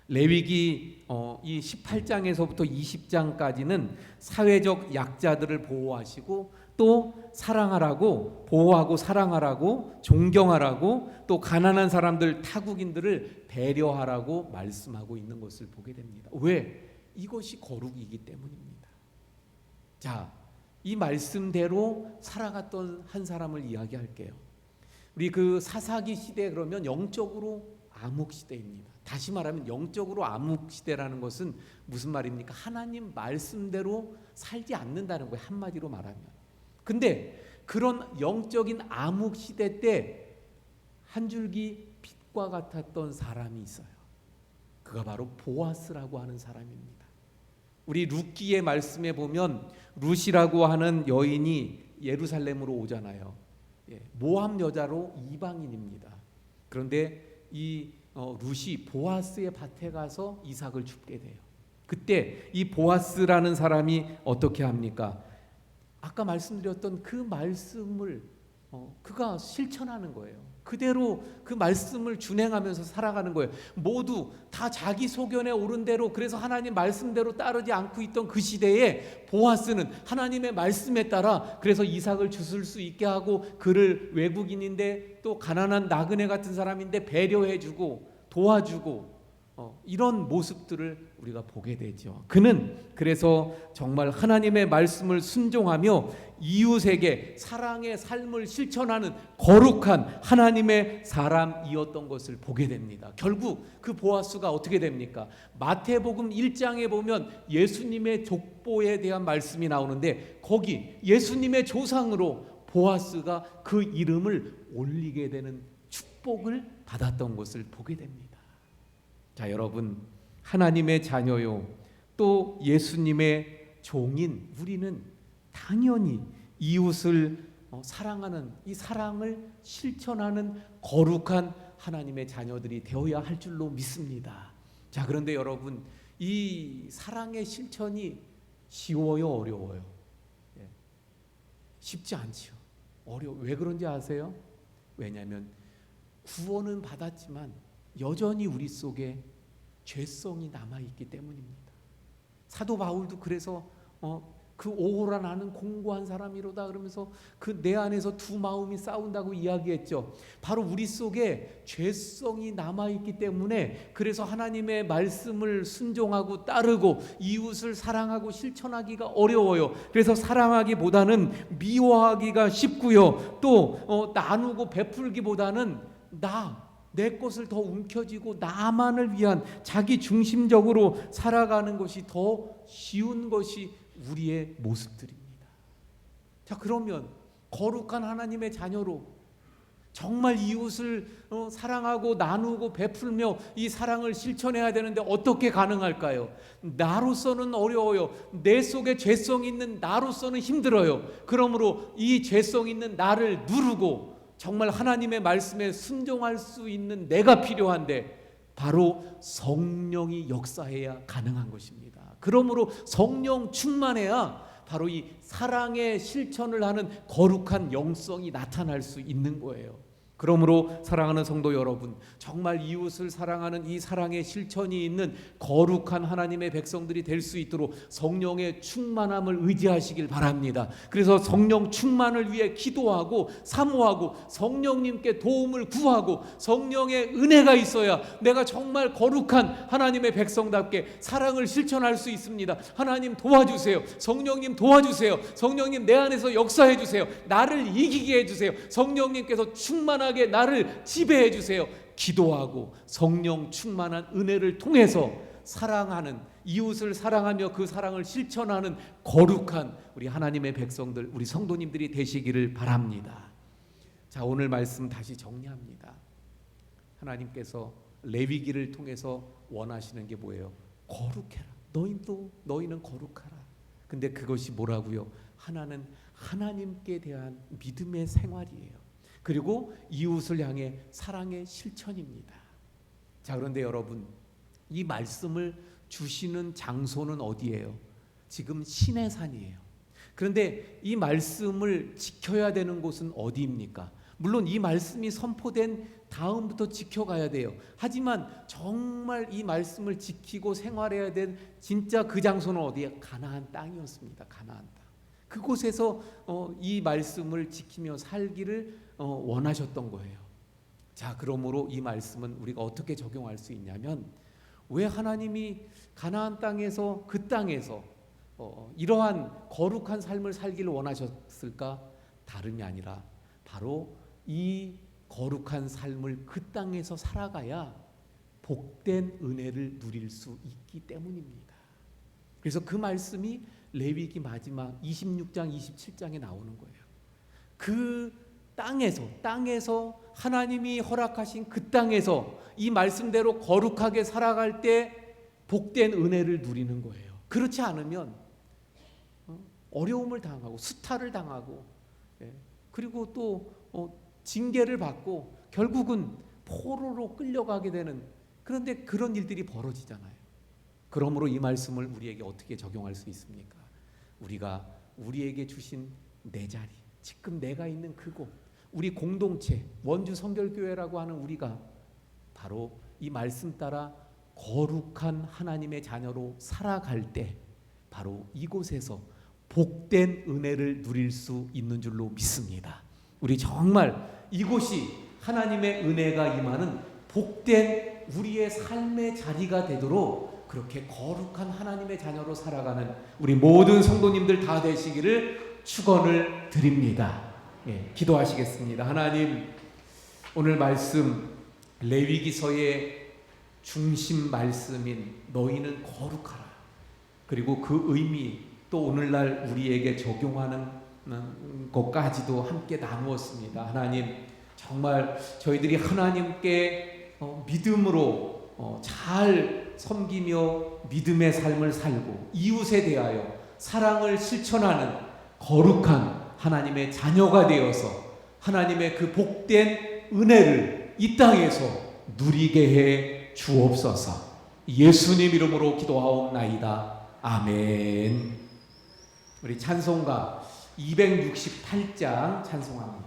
Speaker 1: 레위기 이 18장에서부터 20장까지는 사회적 약자들을 보호하시고 또 사랑하라고, 보호하고 사랑하라고, 존경하라고, 또 가난한 사람들, 타국인들을 배려하라고 말씀하고 있는 것을 보게 됩니다. 왜? 이것이 거룩이기 때문입니다. 자, 이 말씀대로 살아갔던 한 사람을 이야기할게요. 우리 그 사사기 시대, 그러면 영적으로 암흑 시대입니다. 다시 말하면 영적으로 암흑 시대라는 것은 무슨 말입니까? 하나님 말씀대로 살지 않는다는 거예요, 한마디로 말하면. 근데 그런 영적인 암흑 시대 때 한 줄기 빛과 같았던 사람이 있어요. 그가 바로 보아스라고 하는 사람입니다. 우리 룻기의 말씀에 보면 룻이라고 하는 여인이 예루살렘으로 오잖아요. 모함 여자로 이방인입니다. 그런데 이 룻이 보아스의 밭에 가서 이삭을 줍게 돼요. 그때 이 보아스라는 사람이 어떻게 합니까? 아까 말씀드렸던 그 말씀을 그가 실천하는 거예요. 그대로 그 말씀을 준행하면서 살아가는 거예요. 모두 다 자기 소견에 옳은 대로, 그래서 하나님 말씀대로 따르지 않고 있던 그 시대에 보아스는 하나님의 말씀에 따라 그래서 이삭을 주실 수 있게 하고, 그를 외국인인데 또 가난한 나그네 같은 사람인데 배려해주고 도와주고 이런 모습들을 우리가 보게 되죠. 그는 그래서 정말 하나님의 말씀을 순종하며 이웃에게 사랑의 삶을 실천하는 거룩한 하나님의 사람이었던 것을 보게 됩니다. 결국 그 보아스가 어떻게 됩니까? 마태복음 1장에 보면 예수님의 족보에 대한 말씀이 나오는데 거기 예수님의 조상으로 보아스가 그 이름을 올리게 되는 축복을 받았던 것을 보게 됩니다. 자, 여러분, 하나님의 자녀요, 또 예수님의 종인 우리는 당연히 이웃을 사랑하는, 이 사랑을 실천하는 거룩한 하나님의 자녀들이 되어야 할 줄로 믿습니다. 자, 그런데 여러분, 이 사랑의 실천이 쉬워요, 어려워요? 쉽지 않죠. 왜 그런지 아세요? 왜냐하면 구원은 받았지만 여전히 우리 속에 죄성이 남아있기 때문입니다. 사도 바울도 그래서 그 오호라 나는 공고한 사람이로다 그러면서 그 내 안에서 두 마음이 싸운다고 이야기했죠. 바로 우리 속에 죄성이 남아있기 때문에 그래서 하나님의 말씀을 순종하고 따르고 이웃을 사랑하고 실천하기가 어려워요. 그래서 사랑하기보다는 미워하기가 쉽고요. 또 나누고 베풀기보다는 내 것을 더 움켜쥐고 나만을 위한 자기 중심적으로 살아가는 것이 더 쉬운 것이 우리의 모습들입니다. 자, 그러면 거룩한 하나님의 자녀로 정말 이웃을 사랑하고 나누고 베풀며 이 사랑을 실천해야 되는데 어떻게 가능할까요? 나로서는 어려워요. 내 속에 죄성 있는 나로서는 힘들어요. 그러므로 이 죄성 있는 나를 누르고 정말 하나님의 말씀에 순종할 수 있는 내가 필요한데 바로 성령이 역사해야 가능한 것입니다. 그러므로 성령 충만해야 바로 이 사랑의 실천을 하는 거룩한 영성이 나타날 수 있는 거예요. 그러므로 사랑하는 성도 여러분, 정말 이웃을 사랑하는 이 사랑의 실천이 있는 거룩한 하나님의 백성들이 될 수 있도록 성령의 충만함을 의지하시길 바랍니다. 그래서 성령 충만을 위해 기도하고 사모하고 성령님께 도움을 구하고 성령의 은혜가 있어야 내가 정말 거룩한 하나님의 백성답게 사랑을 실천할 수 있습니다. 하나님 도와주세요. 성령님 도와주세요. 성령님 내 안에서 역사해 주세요. 나를 이기게 해주세요. 성령님께서 충만하게 나를 지배해 주세요. 기도하고 성령 충만한 은혜를 통해서 사랑하는, 이웃을 사랑하며 그 사랑을 실천하는 거룩한 우리 하나님의 백성들, 우리 성도님들이 되시기를 바랍니다. 자, 오늘 말씀 다시 정리합니다. 하나님께서 레위기를 통해서 원하시는 게 뭐예요? 거룩해라. 너희는 거룩하라. 근데 그것이 뭐라고요? 하나는 하나님께 대한 믿음의 생활이에요. 그리고 이웃을 향해 사랑의 실천입니다. 자, 그런데 여러분, 이 말씀을 주시는 장소는 어디예요? 지금 시내산이에요. 그런데 이 말씀을 지켜야 되는 곳은 어디입니까? 물론 이 말씀이 선포된 다음부터 지켜가야 돼요. 하지만 정말 이 말씀을 지키고 생활해야 된 진짜 그 장소는 어디예요? 가나안 땅이었습니다. 가나안 땅. 그곳에서 이 말씀을 지키며 살기를 원하셨던 거예요. 자, 그러므로 이 말씀은 우리가 어떻게 적용할 수 있냐면, 왜 하나님이 가나안 땅에서 그 땅에서 이러한 거룩한 삶을 살기를 원하셨을까? 다름이 아니라 바로 이 거룩한 삶을 그 땅에서 살아가야 복된 은혜를 누릴 수 있기 때문입니다. 그래서 그 말씀이 레위기 마지막 26장 27장에 나오는 거예요. 그 땅에서 하나님이 허락하신 그 땅에서 이 말씀대로 거룩하게 살아갈 때 복된 은혜를 누리는 거예요. 그렇지 않으면 어려움을 당하고 수탈을 당하고 그리고 또 징계를 받고 결국은 포로로 끌려가게 되는, 그런데 그런 일들이 벌어지잖아요. 그러므로 이 말씀을 우리에게 어떻게 적용할 수 있습니까? 우리가 우리에게 주신 내 자리, 지금 내가 있는 그곳, 우리 공동체, 원주 성결교회라고 하는 우리가 바로 이 말씀 따라 거룩한 하나님의 자녀로 살아갈 때 바로 이곳에서 복된 은혜를 누릴 수 있는 줄로 믿습니다. 우리 정말 이곳이 하나님의 은혜가 임하는 복된 우리의 삶의 자리가 되도록 그렇게 거룩한 하나님의 자녀로 살아가는 우리 모든 성도님들 다 되시기를 축원을 드립니다. 예, 기도하시겠습니다. 하나님, 오늘 말씀 레위기서의 중심 말씀인 너희는 거룩하라. 그리고 그 의미 또 오늘날 우리에게 적용하는 것까지도 함께 나누었습니다. 하나님, 정말 저희들이 하나님께 믿음으로 잘 섬기며 믿음의 삶을 살고 이웃에 대하여 사랑을 실천하는 거룩한 하나님의 자녀가 되어서 하나님의 그 복된 은혜를 이 땅에서 누리게 해 주옵소서. 예수님 이름으로 기도하옵나이다. 아멘. 우리 찬송가 268장 찬송합니다.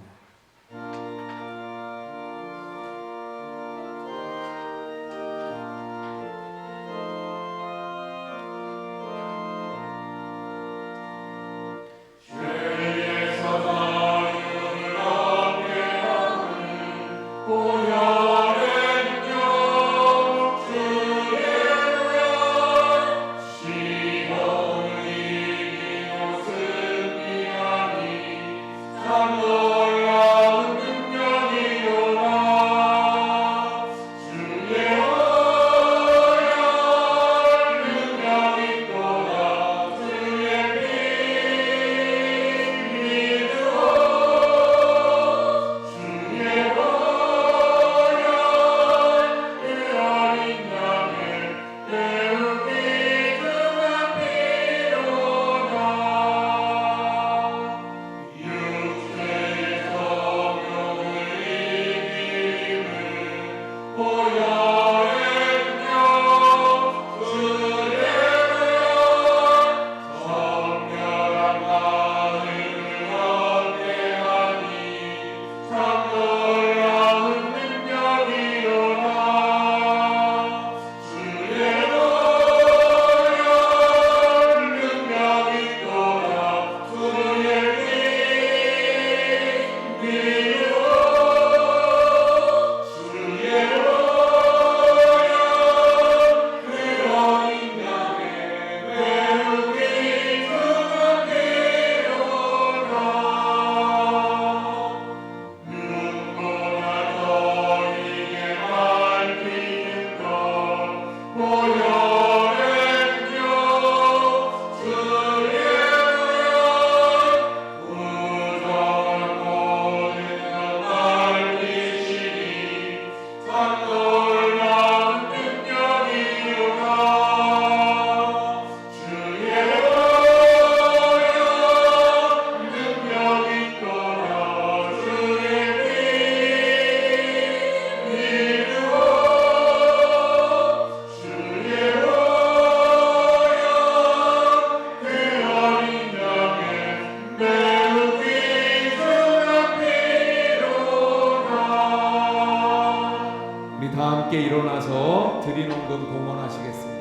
Speaker 1: 다 함께 일어나서 드리농금 봉헌하시겠습니다.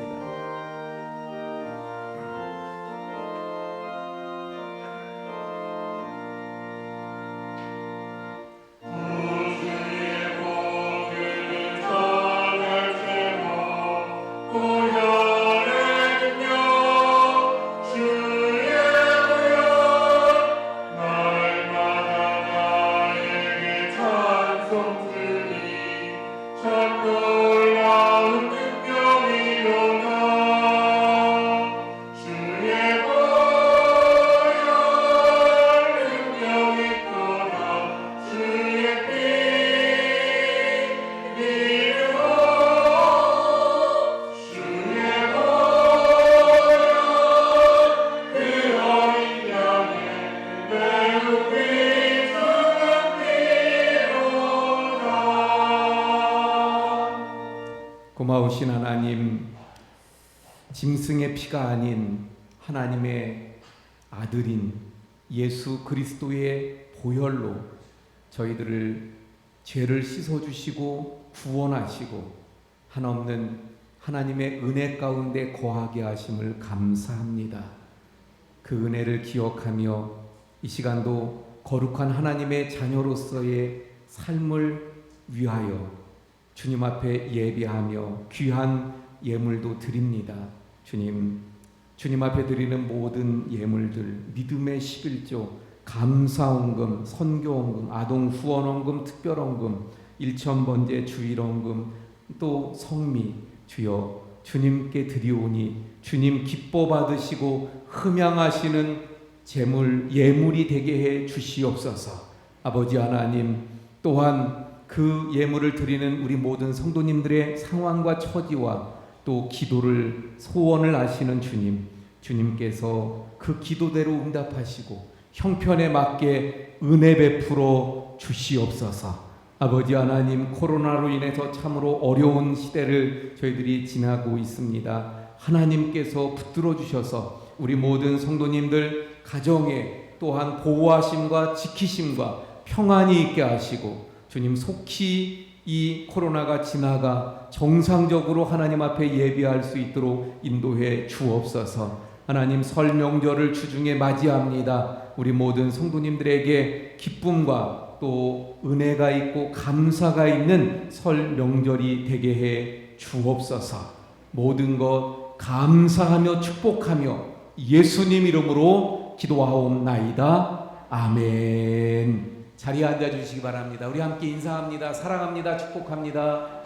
Speaker 1: 고마우신 하나님, 짐승의 피가 아닌 하나님의 아들인 예수 그리스도의 보혈로 저희들을 죄를 씻어주시고 구원하시고 한없는 하나님의 은혜 가운데 거하게 하심을 감사합니다. 그 은혜를 기억하며 이 시간도 거룩한 하나님의 자녀로서의 삶을 위하여 주님 앞에 예비하며 귀한 예물도 드립니다. 주님 앞에 드리는 모든 예물들, 믿음의 11조, 감사원금, 선교원금, 아동후원원금, 특별원금, 일천번제 주일원금, 또 성미, 주여 주님께 드리오니 주님 기뻐 받으시고 흠양하시는 재물, 예물이 되게 해 주시옵소서. 아버지 하나님, 또한 그 예물을 드리는 우리 모든 성도님들의 상황과 처지와 또 기도를 소원을 아시는 주님께서 그 기도대로 응답하시고 형편에 맞게 은혜 베풀어 주시옵소서. 아버지 하나님, 코로나로 인해서 참으로 어려운 시대를 저희들이 지나고 있습니다. 하나님께서 붙들어 주셔서 우리 모든 성도님들 가정에 또한 보호하심과 지키심과 평안이 있게 하시고 주님 속히 이 코로나가 지나가 정상적으로 하나님 앞에 예비할 수 있도록 인도해 주옵소서. 하나님, 설 명절을 주중에 맞이합니다. 우리 모든 성도님들에게 기쁨과 또 은혜가 있고 감사가 있는 설 명절이 되게 해 주옵소서. 모든 것 감사하며 축복하며 예수님 이름으로 기도하옵나이다. 아멘. 자리에 앉아주시기 바랍니다. 우리 함께 인사합니다. 사랑합니다. 축복합니다.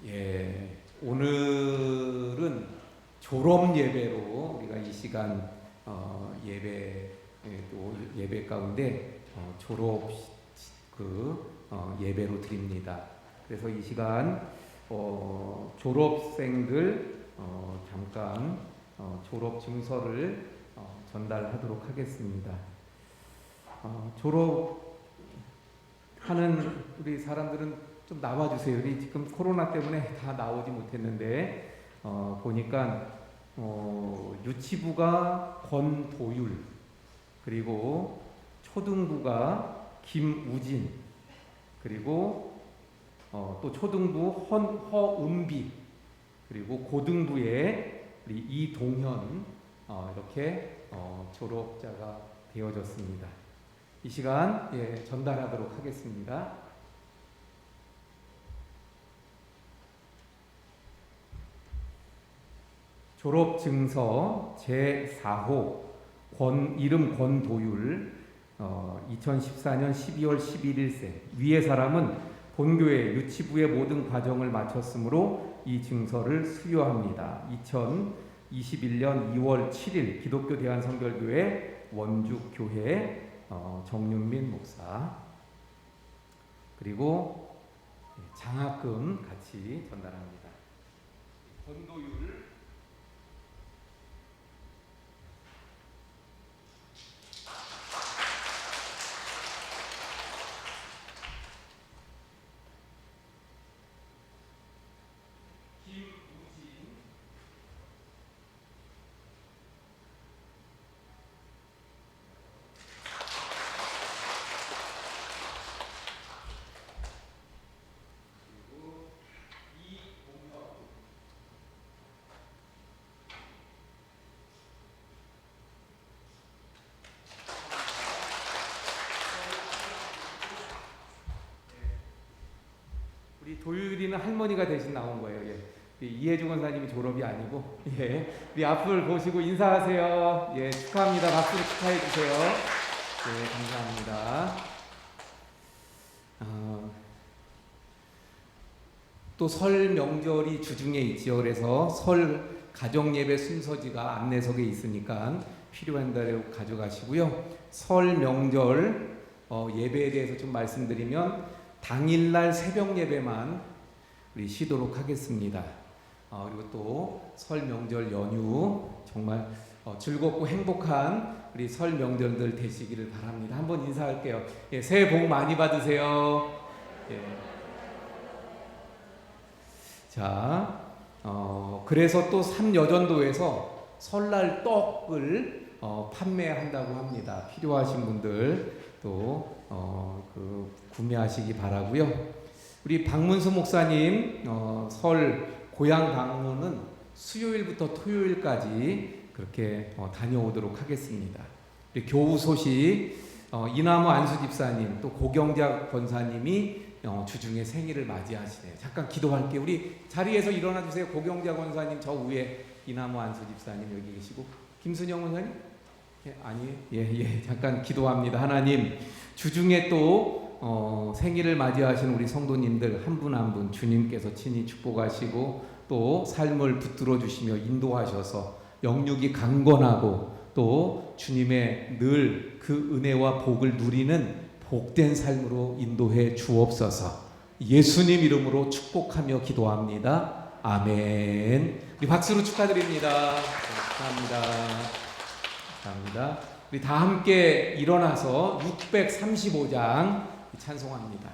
Speaker 1: 예, 오늘은 졸업 예배로 우리가 이 시간 예배 가운데 졸업 예배로 드립니다. 그래서 이 시간 졸업생들 잠깐 졸업 증서를 전달하도록 하겠습니다. 졸업하는 우리 사람들은 좀 나와주세요. 우리 지금 코로나 때문에 다 나오지 못했는데 보니까 유치부가 권도율, 그리고 초등부가 김우진, 그리고 또 초등부 허은비, 그리고 고등부에 우리 이동현, 이렇게 졸업자가 되어졌습니다. 이 시간 전달하도록 하겠습니다. 졸업 증서 제4호 이름 권도율, 2014년 12월 11일생, 위의 사람은 본교회 유치부의 모든 과정을 마쳤으므로 이 증서를 수여합니다. 2021년 2월 7일 기독교 대한성결교회 원주교회 정윤민 목사, 그리고 장학금 같이 전달합니다. 권도율 도율이는 할머니가 대신 나온 거예요. 이혜주 권사님이 졸업이 아니고, 우리 앞을 보시고 인사하세요. 축하합니다. 박수로 축하해 주세요. 감사합니다. 또 설 명절이 주중에 있지요. 그래서 설 가정 예배 순서지가 안내석에 있으니까 필요한 대로 가져가시고요. 설 명절 예배에 대해서 좀 말씀드리면 당일날 새벽 예배만 우리 쉬도록 하겠습니다. 그리고 또 설 명절 연휴 정말 즐겁고 행복한 우리 설 명절들 되시기를 바랍니다. 한번 인사할게요. 새해 복 많이 받으세요. 자, 그래서 또 삼여전도에서 설날 떡을 판매한다고 합니다. 필요하신 분들 또 구매하시기 바라고요. 우리 박문수 목사님 설 고향 방문은 수요일부터 토요일까지 그렇게 다녀오도록 하겠습니다. 우리 교우 소식 이나무 안수 집사님 또 고경자 권사님이 주중에 생일을 맞이하시네요. 잠깐 기도할게요. 우리 자리에서 일어나 주세요. 고경자 권사님 저 위에, 이나무 안수 집사님 여기 계시고, 김순영 권사님? 아니에요? 예. 잠깐 기도합니다. 하나님, 주중에 또 생일을 맞이하신 우리 성도님들 한 분 한 분 주님께서 친히 축복하시고 또 삶을 붙들어 주시며 인도하셔서 영육이 강건하고 또 주님의 늘 그 은혜와 복을 누리는 복된 삶으로 인도해 주옵소서. 예수님 이름으로 축복하며 기도합니다. 아멘. 우리 박수로 축하드립니다. 감사합니다. 우리 다 함께 일어나서 635장 찬송합니다.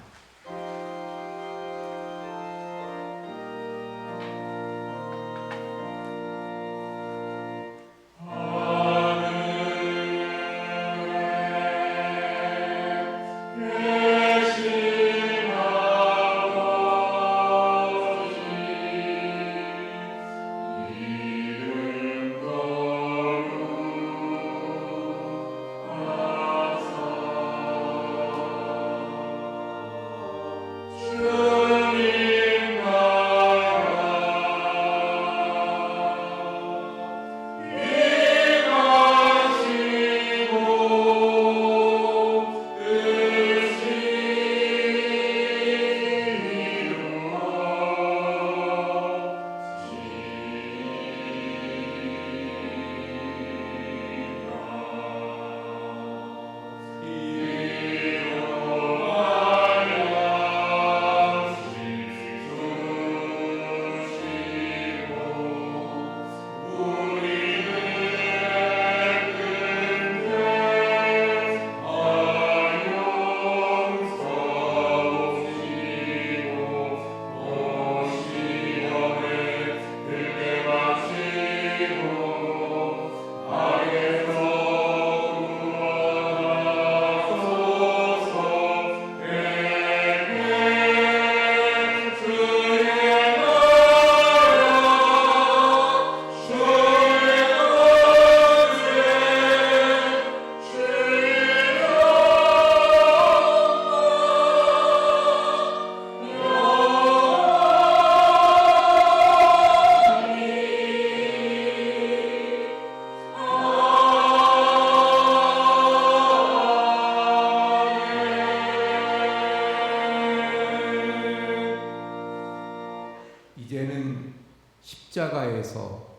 Speaker 1: 이제는 십자가에서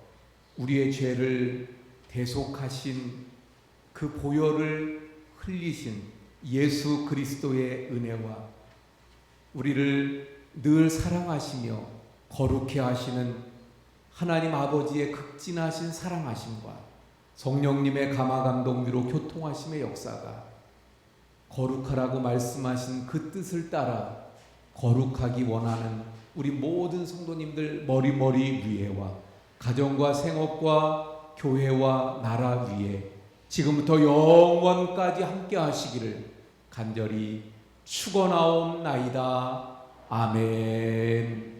Speaker 1: 우리의 죄를 대속하신 그 보혈을 흘리신 예수 그리스도의 은혜와 우리를 늘 사랑하시며 거룩해 하시는 하나님 아버지의 극진하신 사랑하심과 성령님의 감화감동으로 교통하심의 역사가 거룩하라고 말씀하신 그 뜻을 따라 거룩하기 원하는 우리 모든 성도님들 머리머리 위에와 가정과 생업과 교회와 나라 위에 지금부터 영원까지 함께 하시기를 간절히 축원하옵나이다. 아멘.